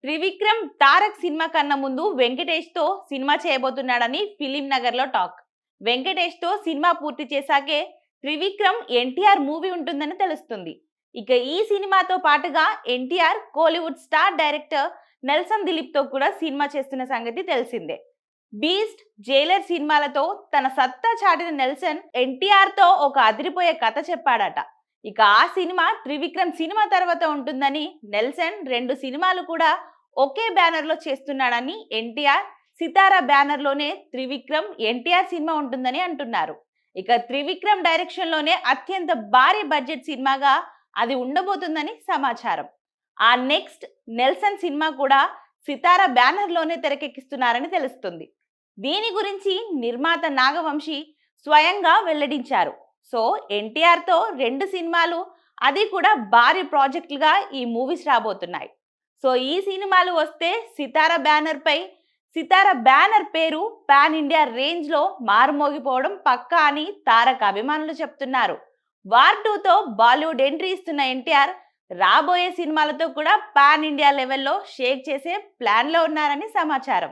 Trivikram Tarak cinema కన్నా ముందు వెంకటేష్ తో సినిమా చేయబోతున్నాడని ఫిలిం నగర్ లో టాక్. వెంకటేష్ తో సినిమా పూర్తి చేశాకే త్రివిక్రమ్ ఎన్టీఆర్ మూవీ ఉంటుందని తెలుస్తుంది. ఇక ఈ సినిమాతో పాటుగా NTR Kollywood star director Nelson Dilip తో కూడా సినిమా చేస్తున్న సంగతి తెలిసిందే. బీస్ట్, జైలర్ సినిమాలతో తన సత్తా చాటిన నెల్సన్ ఎన్టీఆర్ తో ఒక అదిరిపోయే కథ చెప్పాడట. ఇక ఆ సినిమా త్రివిక్రమ్ సినిమా తర్వాత ఉంటుందని, నెల్సన్ 2 సినిమాలు కూడా ఒకే బ్యానర్ లో చేస్తున్నాడని, ఎన్టీఆర్ సితారా బ్యానర్ లోనే త్రివిక్రమ్ ఎన్టీఆర్ సినిమా ఉంటుందని అంటున్నారు. ఇక త్రివిక్రమ్ డైరెక్షన్ లోనే అత్యంత భారీ బడ్జెట్ సినిమాగా అది ఉండబోతుందని సమాచారం. ఆ నెక్స్ట్ నెల్సన్ సినిమా కూడా సితారా బ్యానర్ లోనే తెరకెక్కిస్తున్నారని తెలుస్తుంది. దీని గురించి నిర్మాత నాగవంశి స్వయంగా వెల్లడించారు. సో ఎన్టీఆర్ తో 2 సినిమాలు, అది కూడా భారీ ప్రాజెక్టులుగా ఈ మూవీస్ రాబోతున్నాయి. సో ఈ సినిమాలు వస్తే సితారా బ్యానర్ పేరు పాన్ ఇండియా రేంజ్ లో మారుమోగిపోవడం పక్కా అని తారక్ అభిమానులు చెప్తున్నారు. వార్ 2తో బాలీవుడ్ ఎంట్రీ ఇస్తున్న ఎన్టీఆర్ రాబోయే సినిమాలతో కూడా పాన్ ఇండియా లెవెల్లో షేక్ చేసే ప్లాన్ లో ఉన్నారని సమాచారం.